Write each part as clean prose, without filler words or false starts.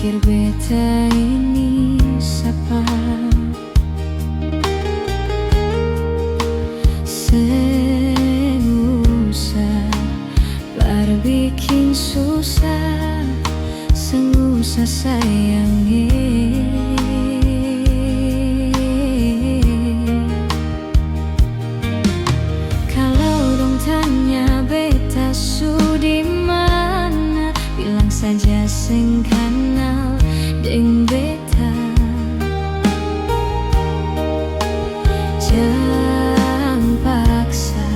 pikir beta ini siapa? Sengusah berbikin susah, sengusah sayangi. Kalau dong tanya beta su di mana, bilang saja sing kenal deng beta. Jangan paksa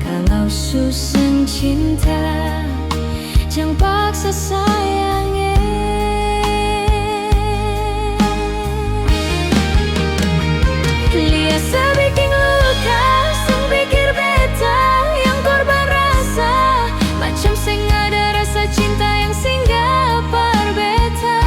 kalau susah cinta, jangan paksa sayangnya. Lihat sebikin luka, sing pikir beta yang korban rasa, macam sing ada rasa cinta yang singgah par beta.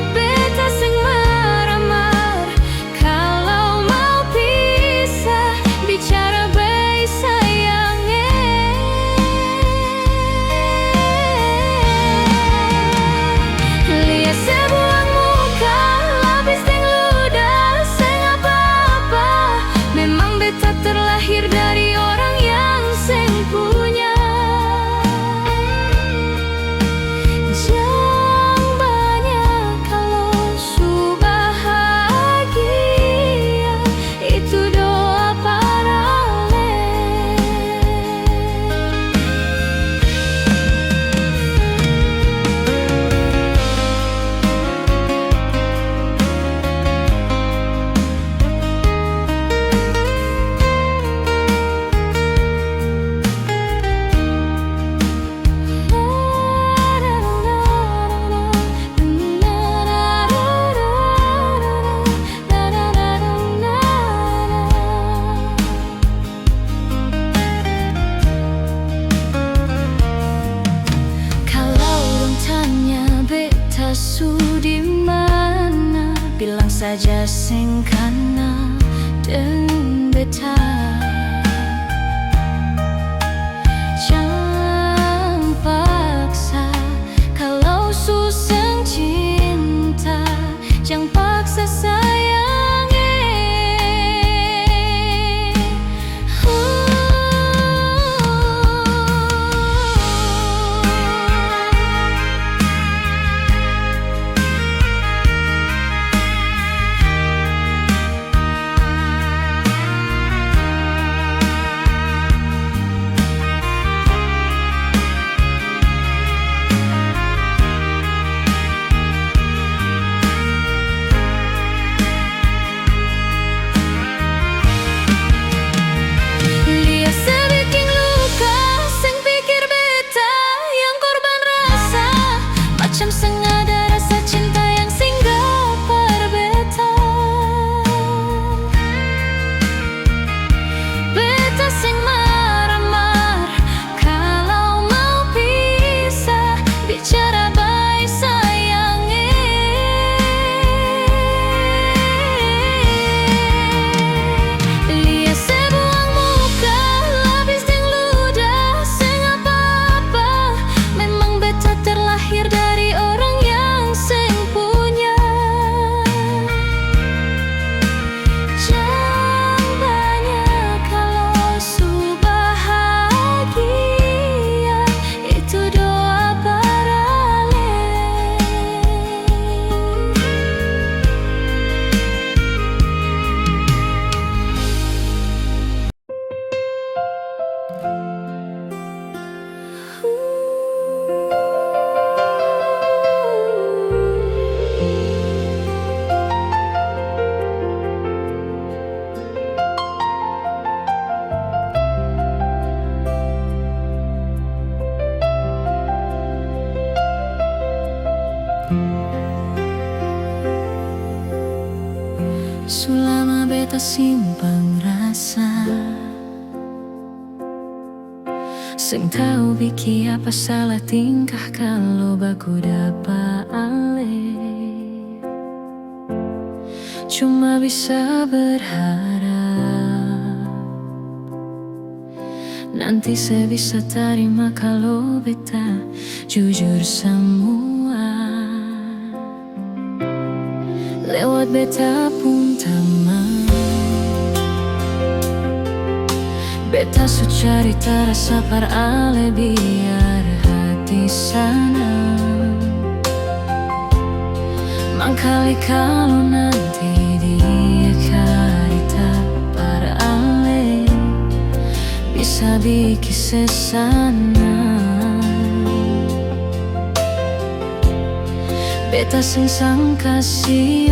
Beta sing marah-marah kalau mau pisah, bicara baik sayangnya. Lihat sebuah muka, lapis deng ludah, seng apa-apa. Memang beta terlahir dari orang yang seng punya. Jangan banyak kalau su bahagia, itu doa parale. Kalau dong tanya beta su di mana, bilang saja sing kenal deng beta. Jangan paksa kalau susah cinta, jangan paksa sayangnya. Lihat sebikin luka, sing pikir beta yang korban rasa, macam seng ada rasa cinta yang singgah par beta. Beta sing marah-marah kalau mau pisah, bicara baik sayangnya. Lihat sebuah muka, lapis deng ludah, seng apa-apa. Memang beta terlahir dari orang yang seng punya. Jangan banyak kalau su bahagia, itu doa parale. Selama beta simpang rasa, seng tahu biki apa salah tingkah kalau baku dapa ale. Cuma bisa berharap Nanti saya bisa terima kalau beta jujur semua. Lewat beta pun teman, beta su cari terasa par ale biar hati senang. Mangkali kalau nanti dia cerita par ale bisa bikin sesana. Beta sing kasih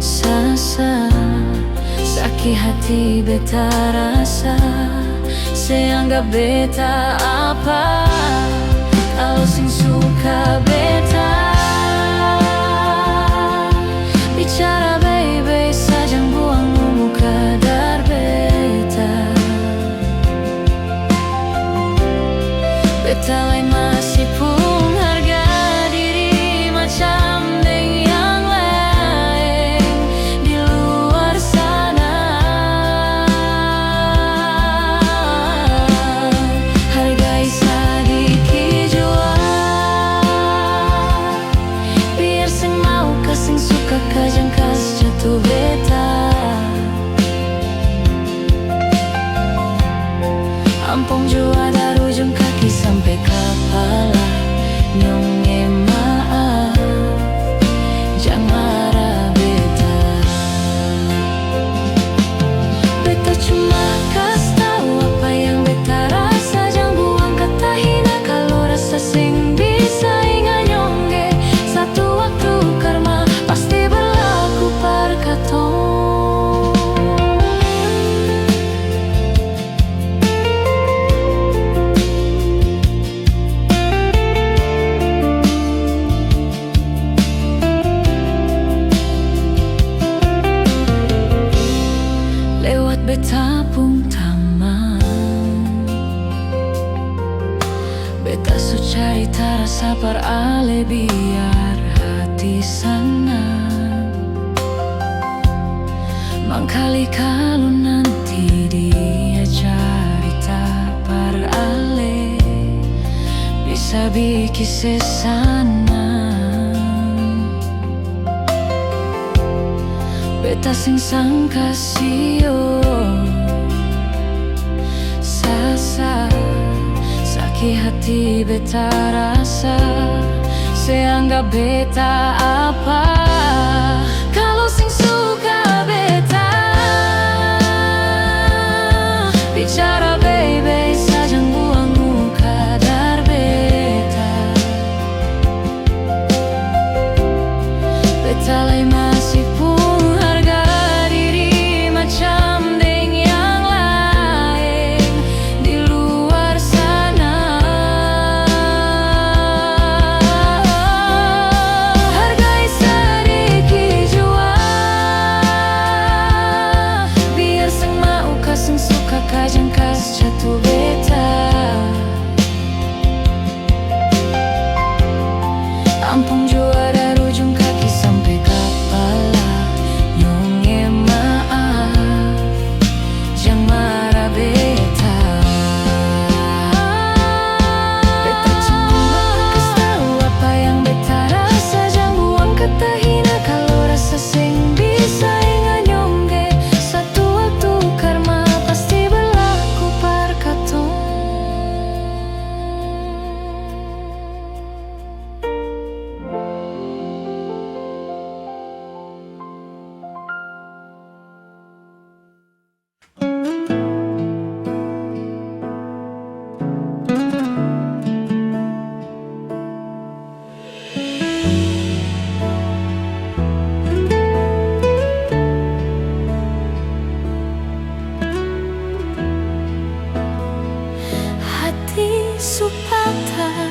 sasa sakit hati beta rasa. Saya anggap beta apa kalau sing suka beta. Bicara baik-baik saja, buang muka dar beta. Beta lain masih pun harga diri macam deng yang lain di luar sana. Hargai sedikit jua, biar sing mau kasing suka kajang kas jatuh beta. Ampong jua dari ujung kaki sampai kepala, nyonge maaf, jangan marah beta. Beta cuma kasih tahu apa yang beta rasa, jangan buang kata hina kalau rasa sing bisa ingat nyonge. Satu waktu karma pasti berlaku par katong. Beta pun taman, beta su cari terasa par ale biar hati senang. Mangkali kalau nanti dia cerita par ale bisa bikin sesana. Beta sing kasih sasa sakit hati beta rasa. Saya anggap beta apa kalau sing suka beta. Bicara baik-baik saja, buang muka dar beta. Beta lain masih pun macam deng yang lain di luar sana. Hargai sedikit jua, biar sing mau kasing suka kajang kas jatuh beta. Ampung jua dari ujung kaki sampai kepala, nyonge maaf, jangan marah beta. Beta cuma kasih tahu apa yang beta rasa, jangan buang kata hina kalau rasa sing bisa ingat nyonge. Satu waktu karma pasti berlaku par katong. Hati su patah,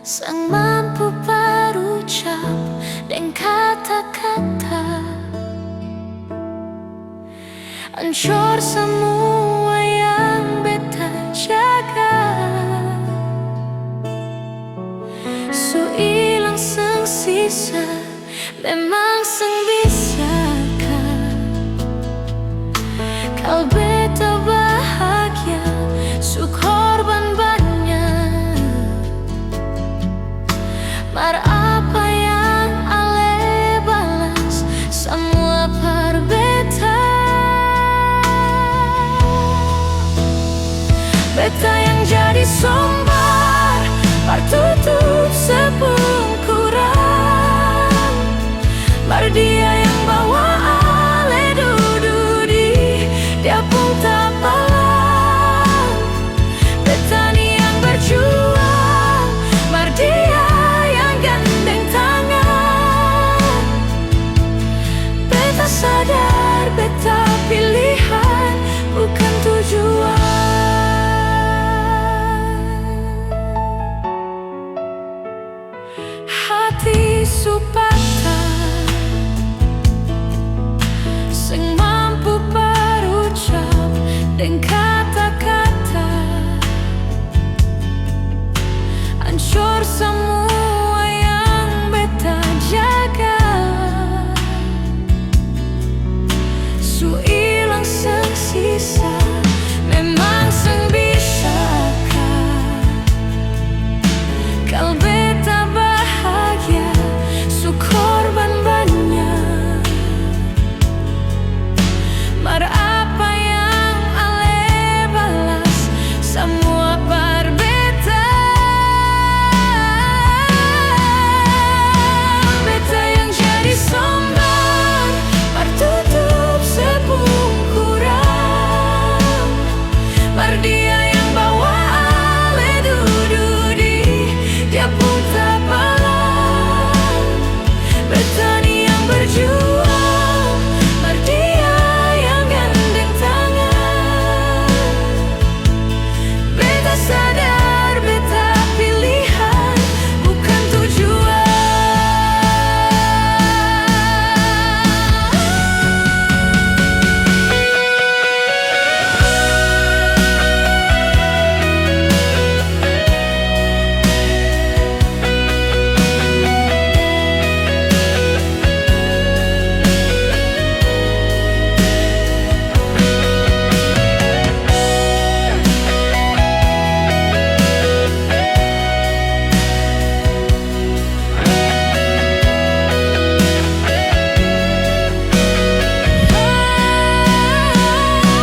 sang mampu berucap dengan kata-kata. Hancur semua yang beta jaga, su ilang sang sisa memang sang bisakah Beta yang jadi sombar, partutup sepungkuran. Mar dia yang bawa ale dududi, dia pun tak palang. Petani yang berjuang, mar dia yang gandeng tangan. Beta sadar, beta pilihan, bukan tujuan. Hati supata sing mampu berucap dengan kata-kata, hancur semua yang beta jaga. Su ilang sisa, memang seng bisakah kal beta bahagia, su korban banyak. Mar apa yang ale balas, semua par beta. Beta yang jadi sombar, partutup sepungkuran. Mar dia yang bawa ale dududi, dia pun tak palang. Petani yang berjuang, mar dia yang gandeng tangan. Beta sadar, beta pilihan, bukan tujuan.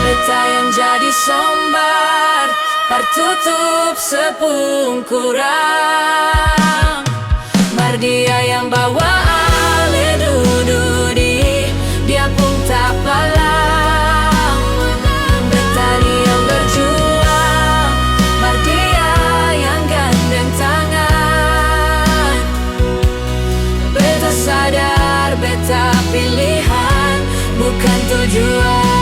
Beta yang jadi sombar, partutup sepungkuran. Mar dia yang bawa ale dududi, dia pun tak palang. Petani yang berjuang, mar dia yang gandeng tangan. Beta sadar, beta pilihan, bukan tujuan.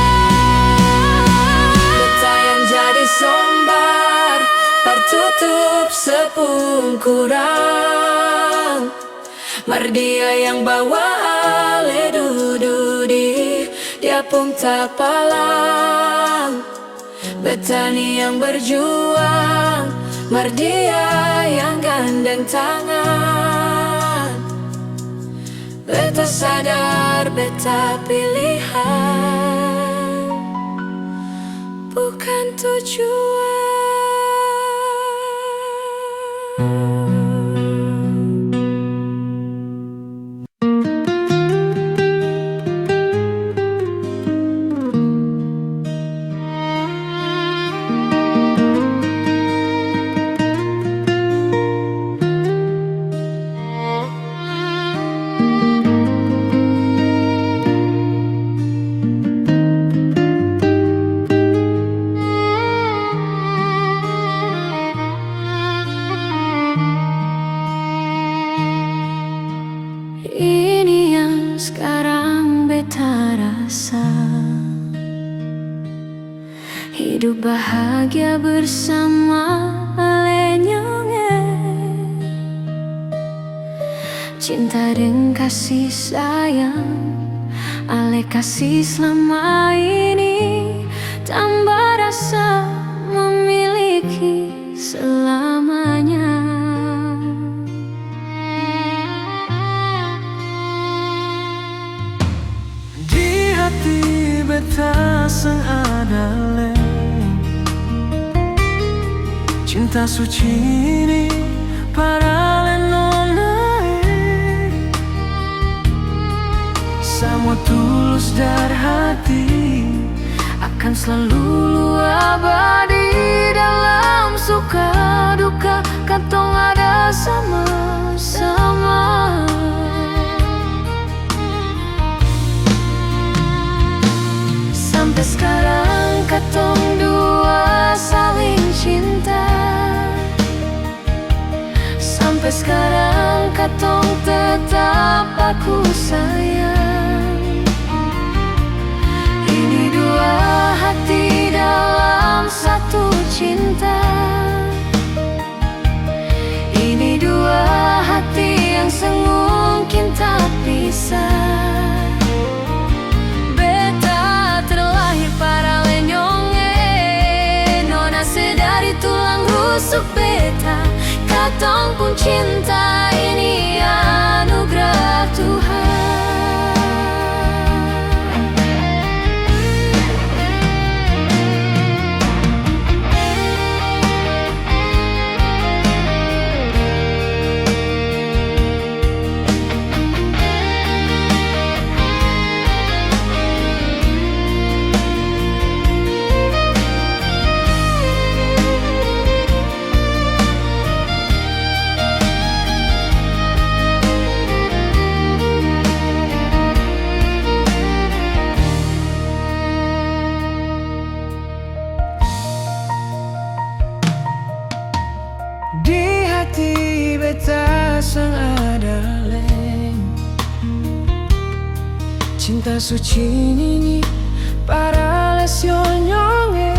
Beta yang jadi sombar, partutup sepungkuran. Mar dia yang bawa ale dududi, dia pun tak palang. Petani yang berjuang, mar dia yang gandeng tangan. Beta sadar, beta pilihan, bukan tujuan. Ini yang sekarang beta rasa, hidup bahagia bersama ale nyonge. Cinta dan kasih sayang, ale kasih selama ini, tambah rasa memiliki selamanya. Di hati beta seng ada leng, cinta suci ini para lenonai. Semua tulus dari hati, akan selalu abadi. Dalam suka duka katong ada sama-sama. Sampai sekarang katong dua saling cinta. Sampai sekarang katong tetap aku sayang. Ini dua hati dalam satu cinta. Ini dua hati yang semungkin tak pisah. Beta terlahir para lenyonge, nona sedari tulang rusuk beta. Katong pun cinta, ini anugerah Tuhan. Di hati beta sang ada leng cinta suci ini para lesiononge.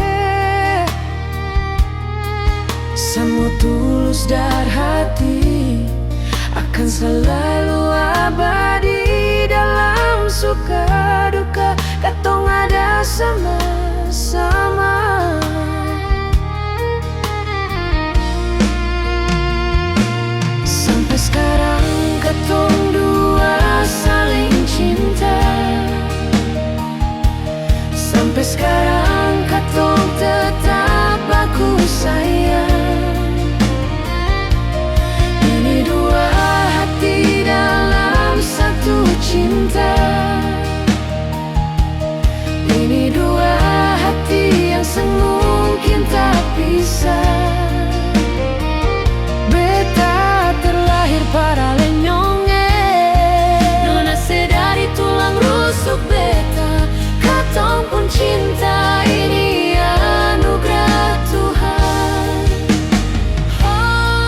Semua tulus dari hati akan selalu abadi. Dalam suka duka katong ada sama-sama. Sampai sekarang katong dua saling cinta. Sampai sekarang katong tetap aku sayang. Ini dua hati dalam satu cinta. Ini dua hati yang semungkin tak pisah. Para lenyonge, nona sedari tulang rusuk beta. Katong pun cinta, ini anugerah Tuhan.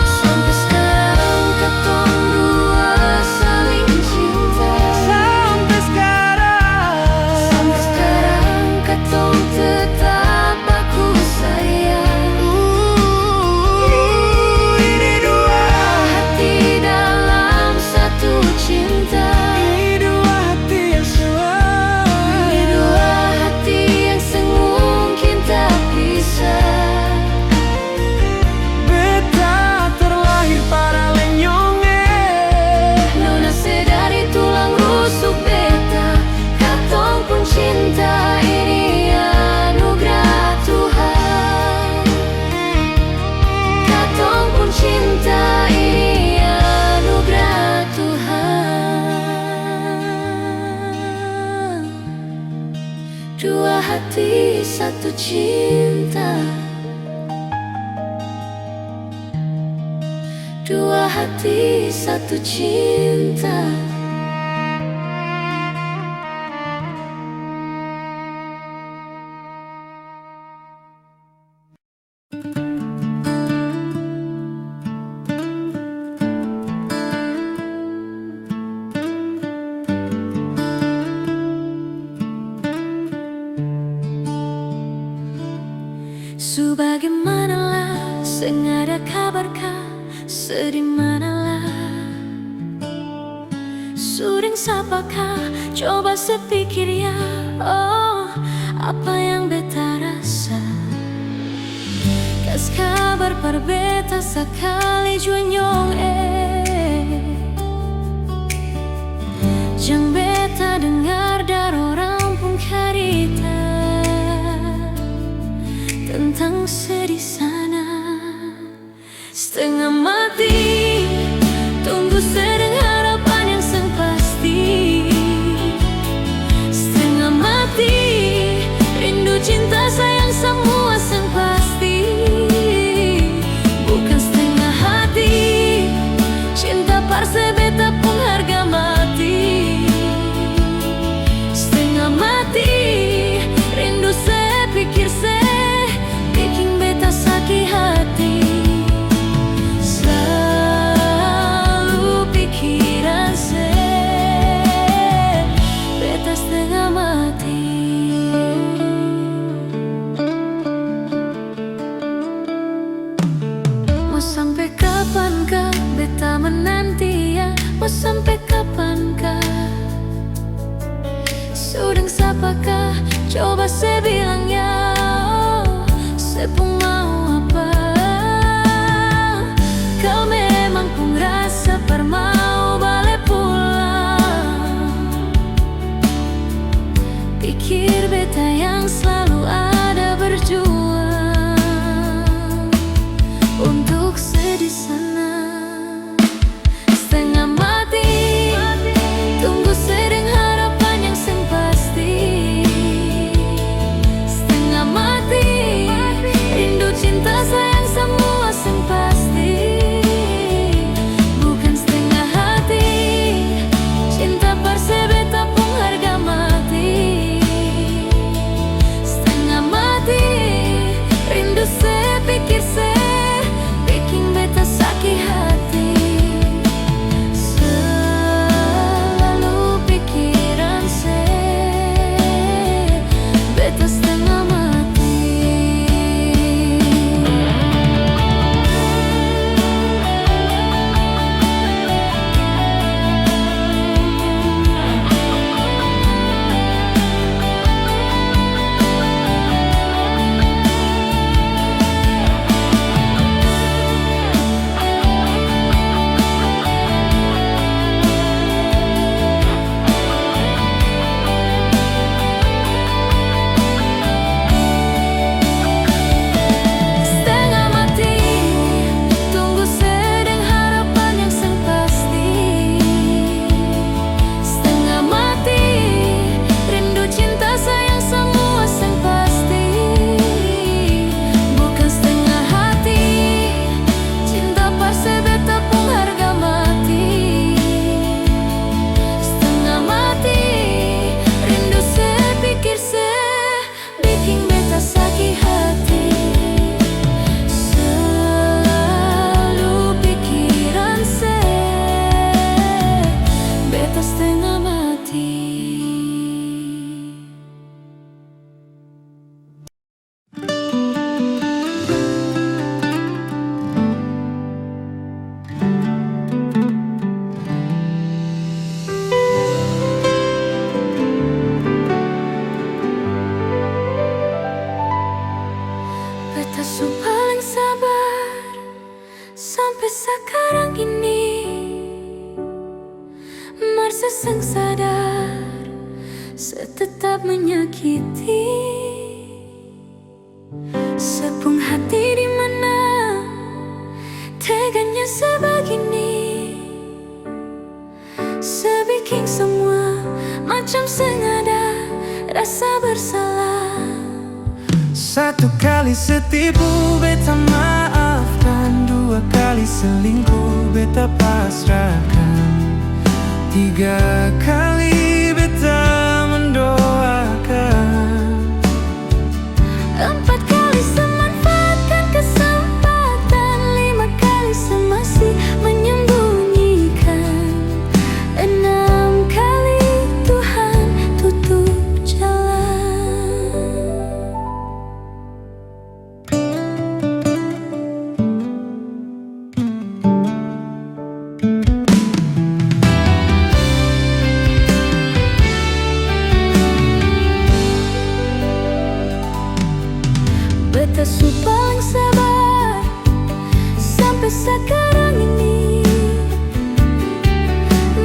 Sampai sekarang katong dua saling cinta. Sampai sekarang katong tetap aku sayang. Ini dua hati dalam satu cinta. Ini dua hati yang semua. Ini dua hati yang semungkin tak pisah. Beta terlahir para lenyonge, nona sedari tulang rusuk beta. Katong pun cinta, ini anugerah Tuhan. Katong pun cinta, ini anugerah Tuhan. Dua hati satu cinta. Dua hati satu cinta. Sebagaimanalah seng ada kabarkah, sedih manalah suding sapakah, coba sepikir ya. Oh, apa yang beta rasa, kas kabar par beta sekali juanyong jang beta dengar dari orang pun karita tentang sedih sana. Setengah mati tunggu sedang harapan yang sang pasti. Setengah mati rindu cinta apakah? Coba saya bilang ya, saya pun mau apa? Kau memang pun rasa per mau balik pulang. Pikir beta yang selalu ada berjuang untuk sedih sana. Setengah mati tunggu sedang harapan yang sing pasti. Setengah mati rindu cinta sayang semua sing pasti. Bukan setengah hati cinta parse beta pun harga mati. Setengah mati rindu se pikir se bikin beta sakit hati. Selalu pikiran se beta setengah mati. Setengah mati tunggu sedang harapan yang sing pasti. Setengah mati rindu cinta sayang semua sing pasti. Bukan setengah hati cinta parse beta pun harga mati. Setengah mati rindu se pikir se bikin beta sakit hati. Selalu pikiran se beta setengah mati. Beta su paling sabar sampai sekarang ini. Marsa sang sadar setetap menyakiti. Sepung hati di mana teganya sebegini. Sebikin semua macam sengaja rasa bersalah. Satu kali setipu beta maafkan, dua kali selingkuh beta pasrahkan, tiga kali beta mendoakan, Empat kali semanfaatkan kesempatan, lima kali semasih menyembunyikan, enam kali Tuhan tutup jalan. Beta su paling sabar sampai sekarang ini.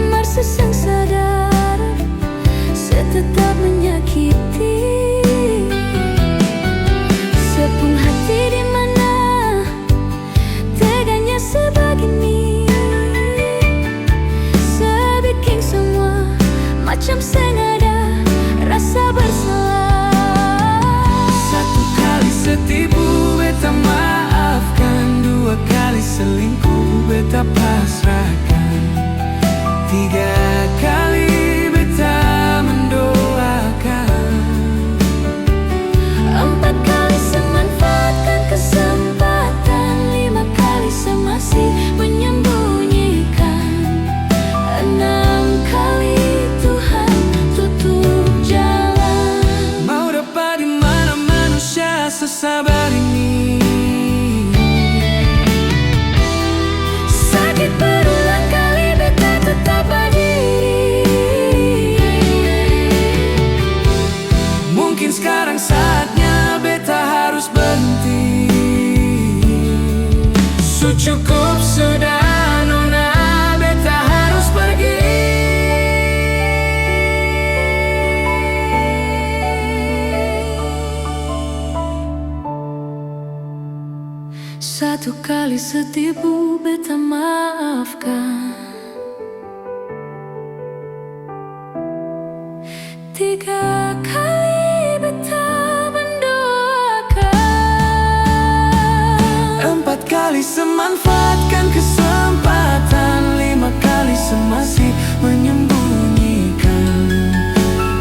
Marsa sang sadar setetap menyakiti. Sepung hati di mana teganya sebegini. Sebikin semua macam sengaja rasa bersalah. satu kali setipu beta maafkan, dua kali selingkuh beta pasrahkan, tiga kali beta mendoakan, Empat kali semanfaatkan kesempatan, lima kali semasih menyembunyikan, enam kali Tuhan tutup jalan. mau dapat di mana manusia sesabar ini. Sakit berulang sekarang saatnya beta harus berhenti. Cukup sudah nona, beta harus pergi. Satu kali setipu beta maafkan, 3 kali beta mendoakan, 4 kali semanfaatkan kesempatan, 5 kali semasih menyembunyikan,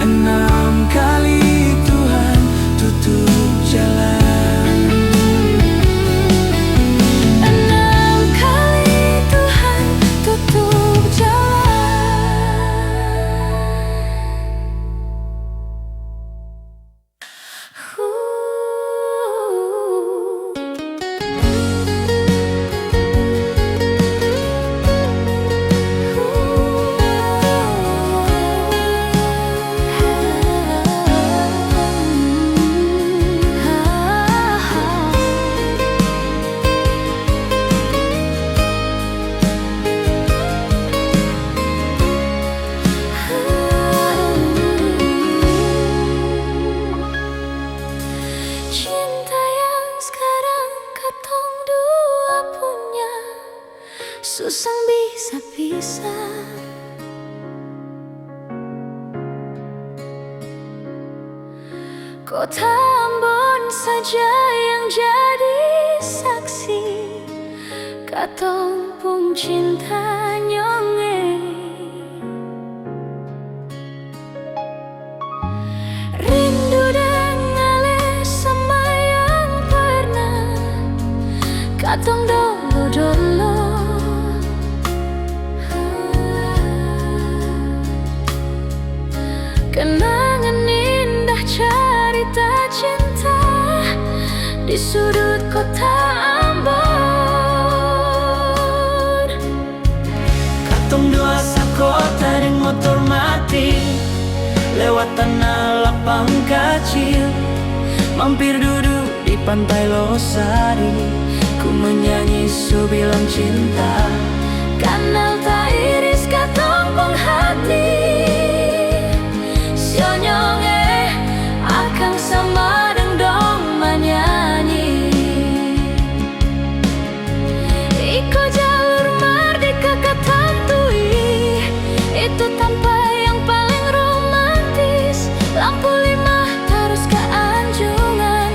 6 kali Tuhan tutup jalan. 6 kali Tuhan tutup jalan. Cinta yang sekarang katong dua punya, susah bisa pisah. Kota Ambon saja yang jadi saksi, katong pun cinta nyonge. Rindu dengan sama yang pernah katong dolo-dolo. Kenangan indah cerita cinta di sudut kota Ambon. Katong dua sakota deng motor mati, lewat tanah lapang kecil, mampir duduk di pantai Losari. Ku menyanyi subilang cinta, Kanal tak iris katong pung hati, sionyonge akang sama deng dong menyanyi. Iko jalur merdeka katantui, itu tanpa yang paling romantis. Lampu 5 terus ke Anjungan,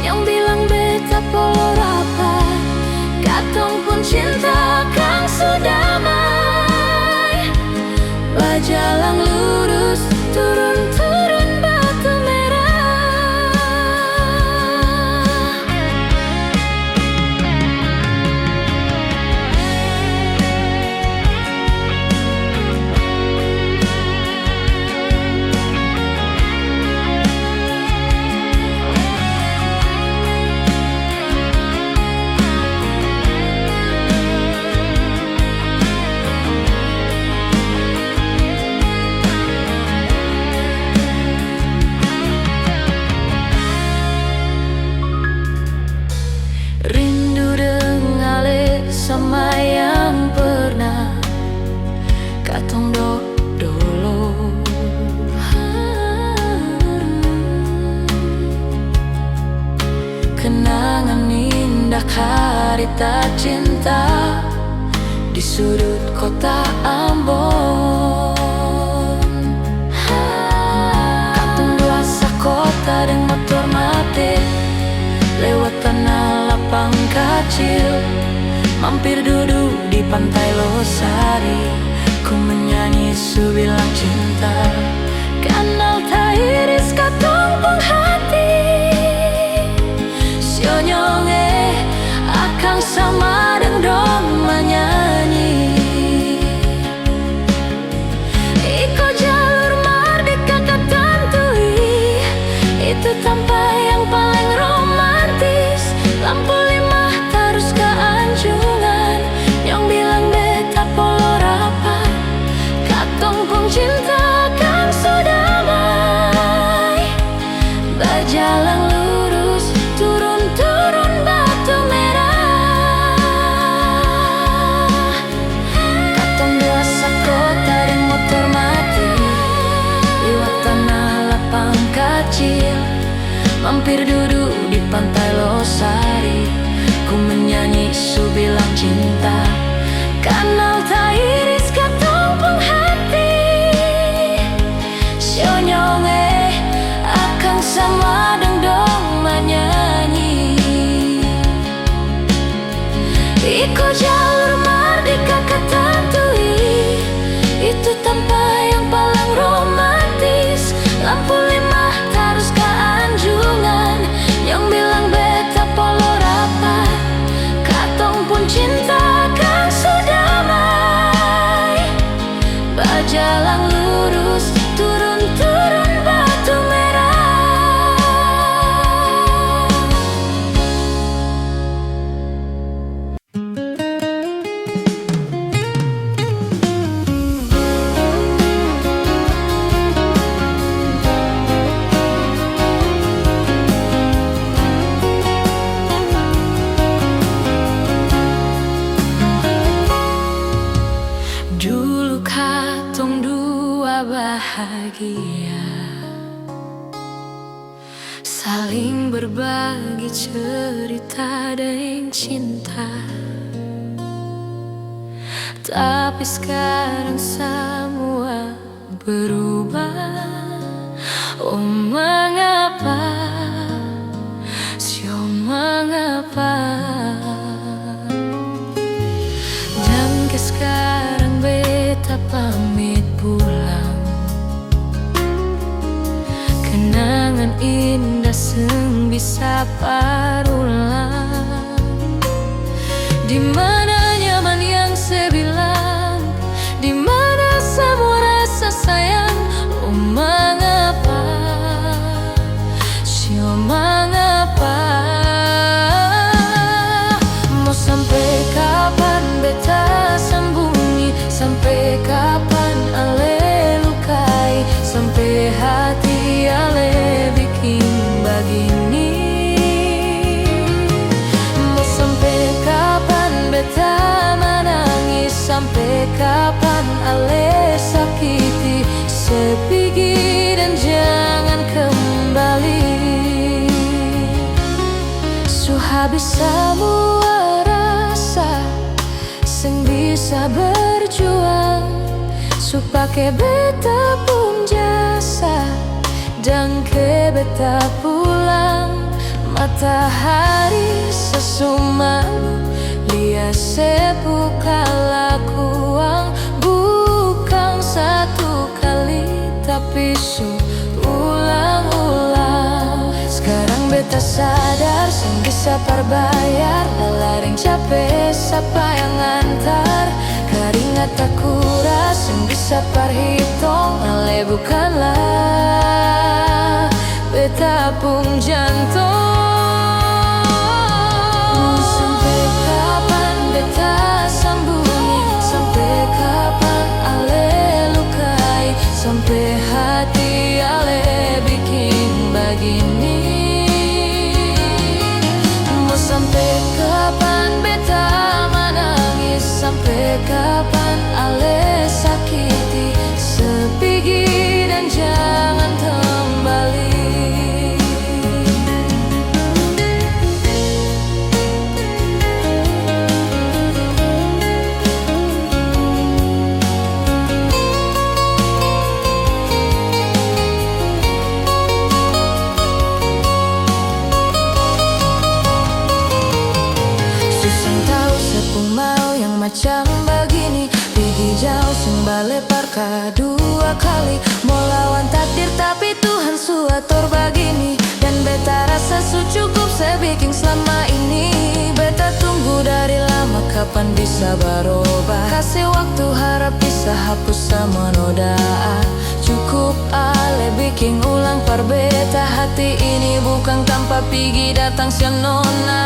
yang bilang beta polo rapat. Katong pun cinta kang sudamai, bajalang lurus turun-turun batu merah. Rindu dengan sama yang pernah katong dolo. Kenangan indah harita cinta di sudut kota Ambon. Katong dua sakota deng motor mati, lewat tanah lapang kecil, mampir duduk di pantai Losari. Ku menyanyi subilang cinta, kanal tak iris katong pung hati, sionyonge akang sama deng dong menyanyi. Iko jalur merdeka katantui, itu tanpa yang paling romantis. Lampu 5 terus ke Anjungan, yang bilang beta polo rapat. Katong pun cinta kang sudamai, kecil, mampir duduk di pantai Losari. Ku menyanyi su bilang cinta, kanal ta iris katong penghati. Sionyonge akan sama dong menyanyi. Iko jalur merdeka ketantui, itu tanpa yang paling romantis. Lampu 5 terus ke anjungan, yang bilang beta polo rapat. Katong pun cinta kan sudamai, bajalang lurus turun-turun batu merah. Dulu katong dua bahagia, saling berbagi cerita dan cinta. Tapi sekarang semua berubah. Oh mengapa, sio mengapa. Dan ke sekarang beta pamit pulang. Kenangan indah seng bisa parulang. Di mana nyaman yang sebilang, di mana semua rasa sayang. Oh mengapa, sio mengapa. Mau sampai kapan beta sembunyi, sampai kapan ale lukai, sampai hati ale bikin begini. Mau sampai kapan beta menangis, sampai kapan ale sakiti, sepigi dan jangan kembali. Su habis semua rasa, seng bisa berjuang. Su pake beta pun jasa, dan ke beta pulang. Matahari sesumalu, lia sepuka lakuang. Bukan satu kali, tapi su ulang-ulang. Sekarang beta sadar, seng bisa terbayar. Lalaring capek, siapa yang antar. Keringat tak kuras, seng bisa perhitung. Ale bukanlah beta pun jantung. Sampai kapan beta sembunyi, sampai kapan ale lukai, sampai hati ale bikin begini. Mau sampai kapan beta menangis, sampai kapan ale sakiti, sepigi dan jangan kembali. Susah tahu sepung mau yang macam begini, pergi jauh seng bale parka 2 kali. Mau lawan takdir tapi Tuhan su atur begini. Dan beta rasa su cukup sebikin selama ini. Beta tunggu dari lama, kapan bisa berubah. Kasih waktu, harap bisa hapus semua noda. Cukup ale bikin ulang perbeta. Hati ini bukan tanpa pergi datang si nona.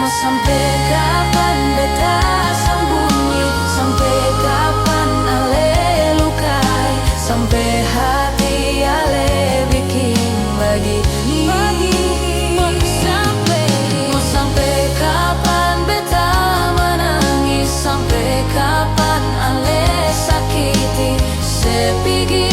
Mau sampai kapan beta sembunyi, sampai kapan ale lukai, sampai hati ale bikin begini. Mau sampai kapan beta menangis, sampai kapan ale sakiti, sepigi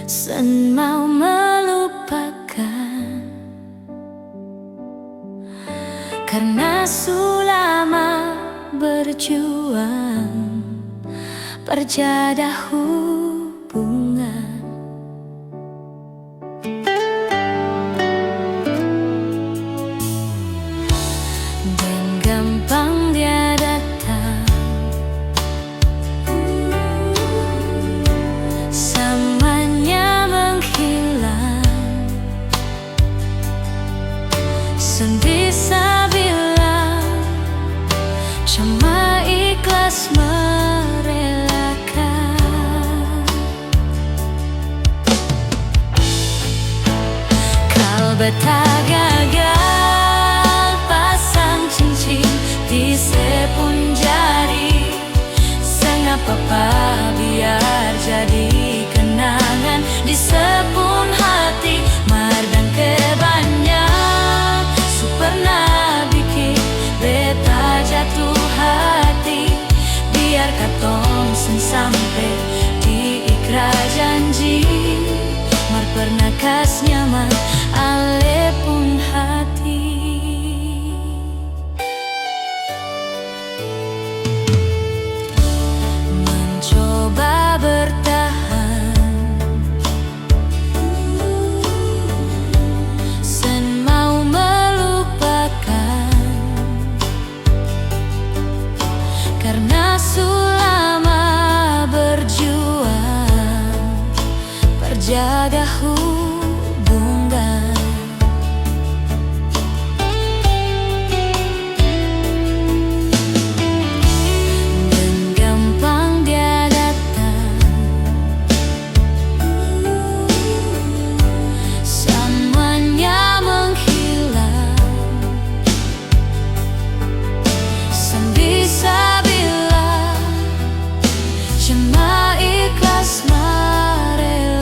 Sen mau melupakan karena sulama berjuang perjadah hubungan. Dan gampang dia datang, samanya menghilang. Sen bisa bilang cuma ikhlas merelakan. Kau betah gagal pasang cincin di sepun jari. Sengapa biar jadi kenangan di sepun hati. Mardang kebanyak su pernah bikin beta jatuh hati. Biar katong sen sampai di ikrar janji. Mar pernah kas nyaman ale pun hati. Mencoba bertahan, sen mau melupakan karena sulama berjuang perjaga hubungan. Dan gampang dia datang, samanya menghilang. Sen bisa bilang cuma ikhlas merelakan.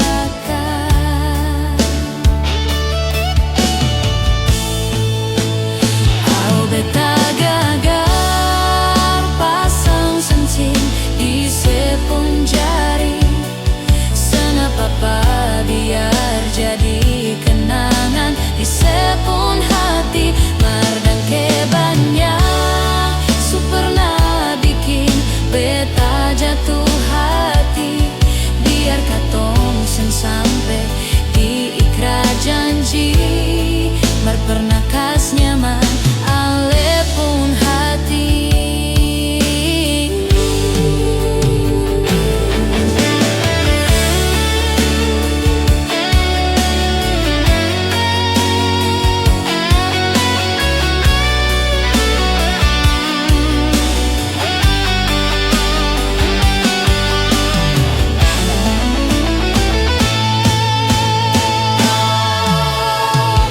Au beta gagal pasang cincin di sepun jari. Senapa biar jadi kenangan di sepun hati. Mardang kebanyak su pernah bikin beta jatuh hati. Biar katong sen sampai di ikrar janji. Mar pernah kas nyaman ale pun hati.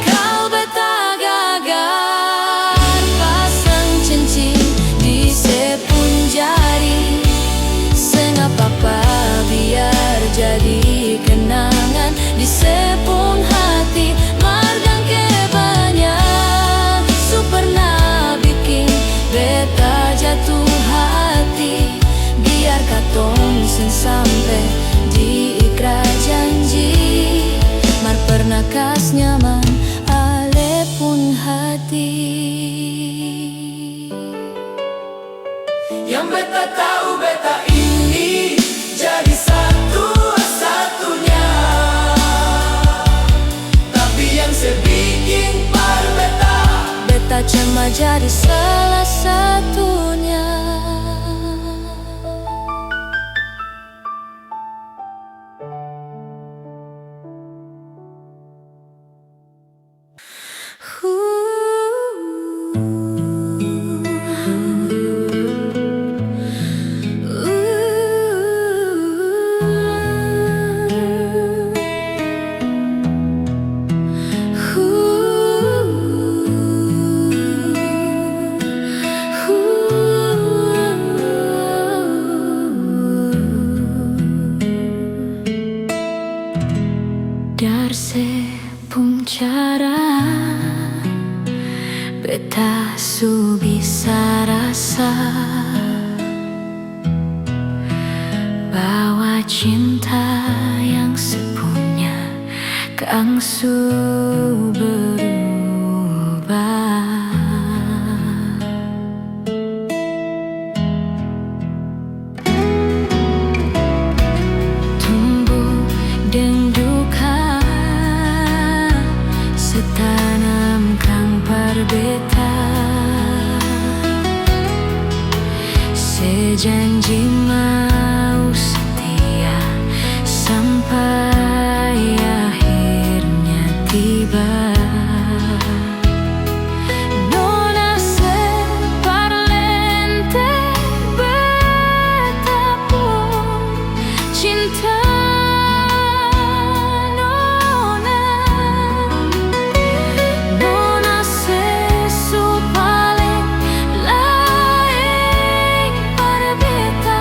Kau betah gagal pasang cincin di sepun jari. Sengapa biar jadi kenangan di sepun hati. Mardang kebanyak su pernah bikin beta jatuh hati. Biar katong sen sampai di ikrar janji. Mar pernah kas nyaman ale pun hati. Yang beta tahu beta ini jadi satu-satunya. Tapi yang sebikin par beta Beta cuma jadi salah satunya. cara beta su bisa rasa bahwa cinta yang sepenuhnya keangsu berubah. Tumbuh deng duka setanam kang parbeta, sejanji mau setia sampai akhirnya tiba. Nona se parlente betapun cinta nona. Nona se su paling lain parbeta,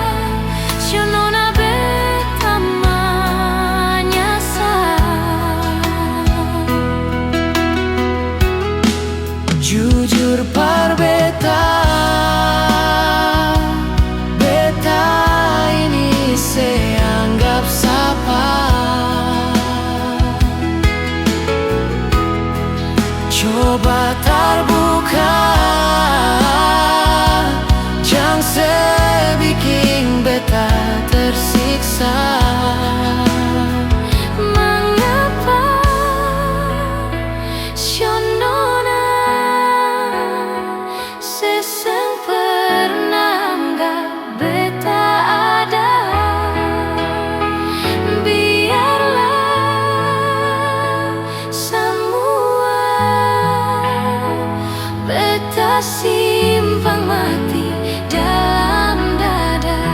sio nona beta manyasar. Jujur parbeta, beta ini seanggap sapa. Coba terbuka, jangan sebikin beta tersiksa. Mengapa sio nona seseng pernah anggap beta ada? Biarlah semua beta simpan mati dalam dada.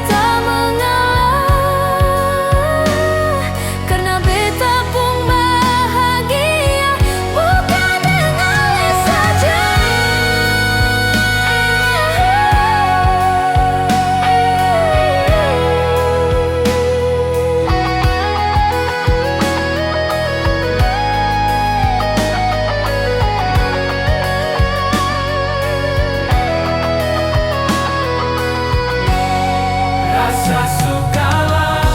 beta mengalah, karena beta pun bahagia, bukan dengan le saja. Rasa sukalah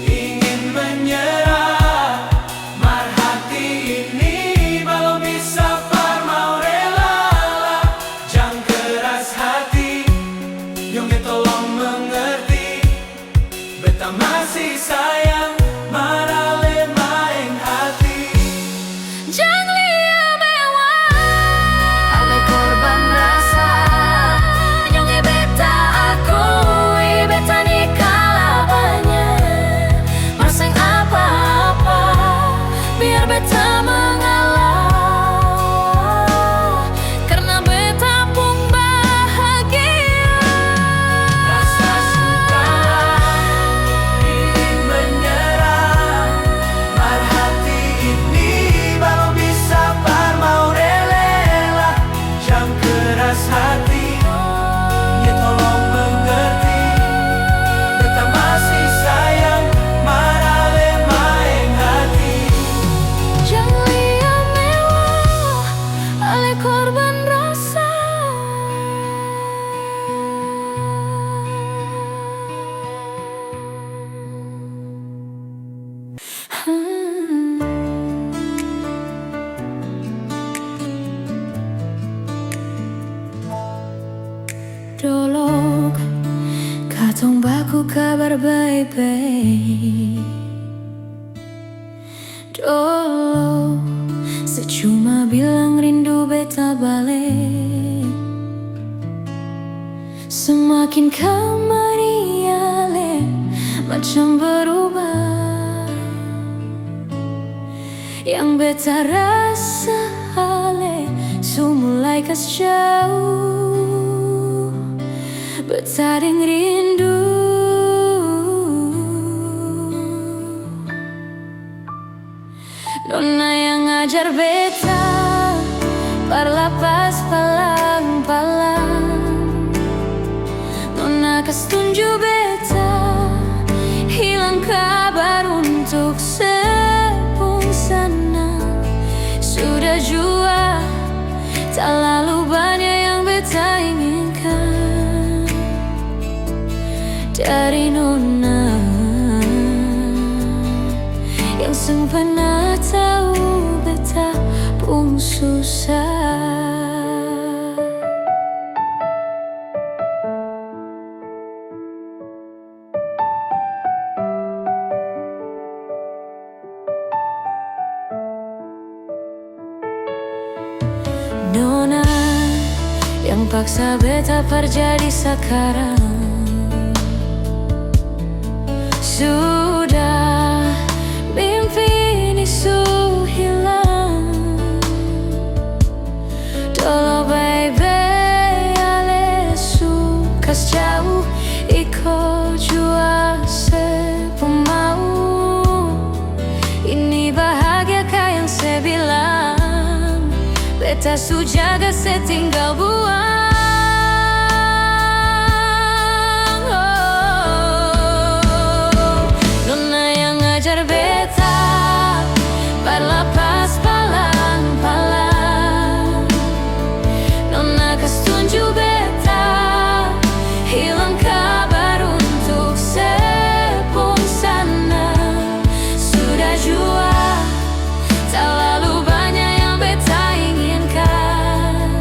ingin menyerah, mar hati ini belum bisa par mau rela. Jangan keras hati, Yongge tolong mengerti, beta masih sayang, marale main hati. Jangan lihat mewah, ale korban rasa, nyonge beta akui, beta ni kalah banyak, merseng apa-apa, biar beta mengalah, karena beta pun bahagia. Rasa suka ingin menyerah, mar hati ini baru bisa par mau rela. Jangan keras hati, ya tolong mengerti, beta masih sayang, marale main hati. Jangan lihat mewah, ale korban rasa. Dolok, katong baku kabar baik-baik. Dolo, secuma bilang rindu beta balik. Semakin kamari ale, macam berubah. Yang beta rasa ale, su mulai kas jauh, beta deng rindu. Nona yang ngajar beta, parlapas palang-palang. Nona kas tunjuk beta, hilang kabar untuk sepung sana. Sudah jua, tak lalu banyak yang beta inginkan dari Nona yang sempena tahu beta pun susah. Nona yang paksa beta terjadi sekarang, sudah mimpi ini su hilang. Dolo baby ale su kas jauh, iko jua sepemau. Ini bahagia kah yang saya bilang, beta su jaga setinggal buang. Nona yang ngajar beta, berlepas palang-palang. Nona kas tunjuk beta, hilang kabar untuk sepung sana. Sudah jua, tak lalu banyak yang beta inginkan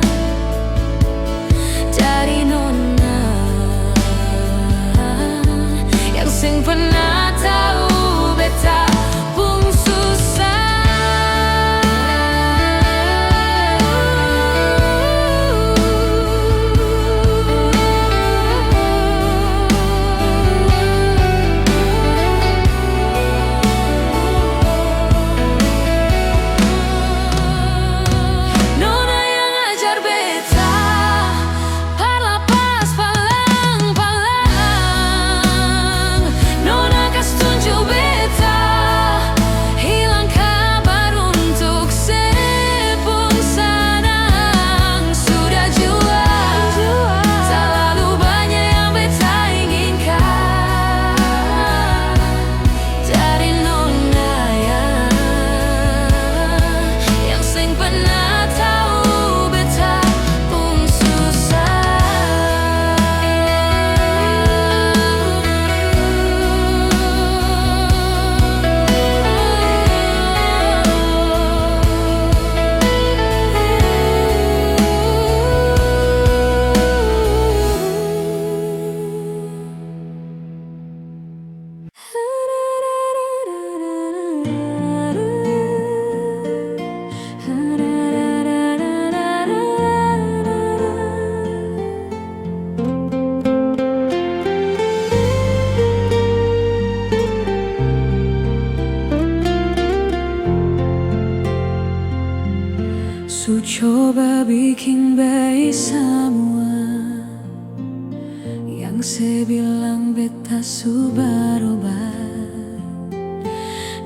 se bilang beta subaroba,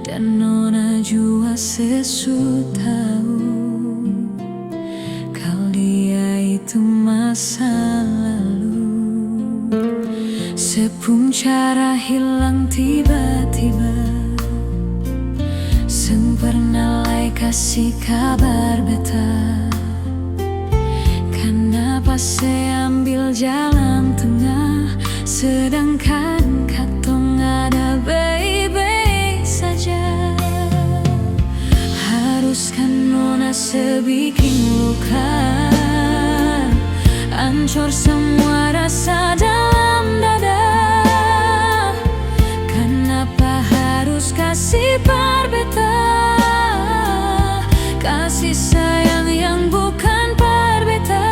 dan nona jua sesu tahu kalau dia itu masa lalu. Sepung cara hilang tiba-tiba, seng pernah lai kasih kabar beta. Kenapa saya ambil jalan tengah, sedangkan katong ada baik-baik saja. Haruskan nona sebikin luka, hancur semua rasa dalam dada. Kenapa harus kasih beta kasih sayang yang bukan beta,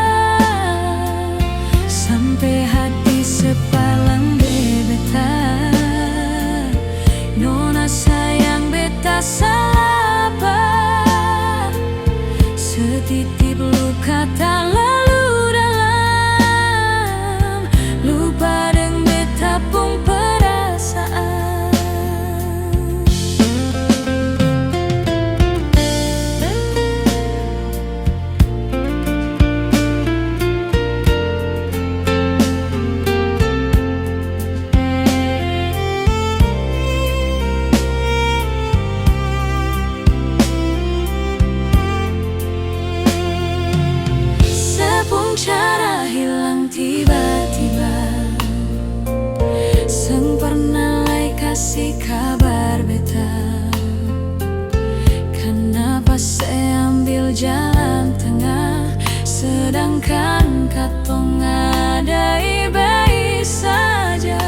sampai hati sepalang beta. Nona sayang beta salah apa, setitip luka tak lalu dalam, lupa deng beta pun perasaan. Cara hilang tiba-tiba, seng pernah lai kasih kabar beta. Kenapa saya ambil jalan tengah, sedangkan katong ada baik saja.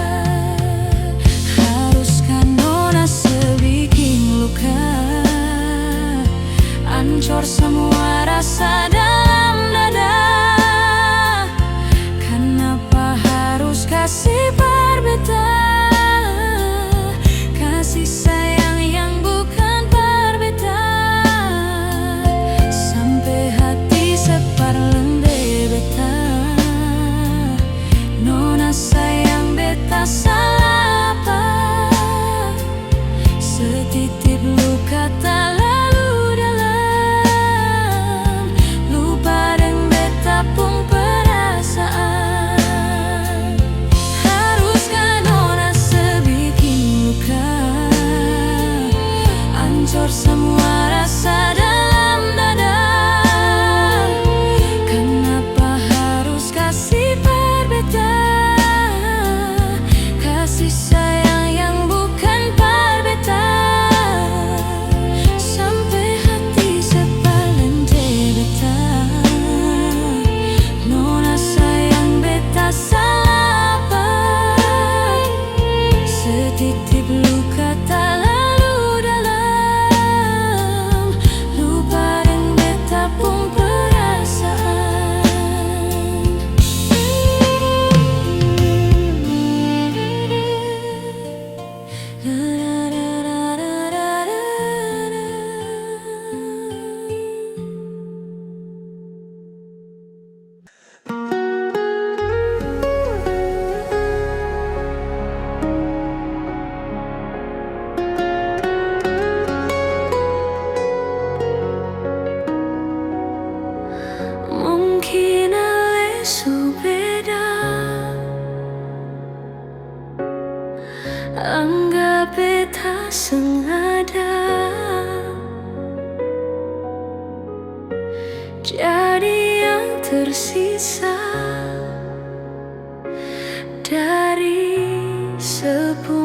Haruskah nona sebikin luka, hancur semua rasa dalam dada. Kasih beta kasih sayang yang bukan beta, sampai hati sepalang beta. Nona sayang beta salah apa, setitip luka tak lalu dalam, lupa deng beta pun perasaan. Semua rasa dalam dada. Kenapa harus kasih beta kasih sayang yang bukan beta, sampai hati sepaling beta. Nona sayang beta salah apa, setitip luka tak lalu dalam, pun perasaan. Mungkin alesu beda, anggap beta sengaja, jadi yang tersisa dari sepuluh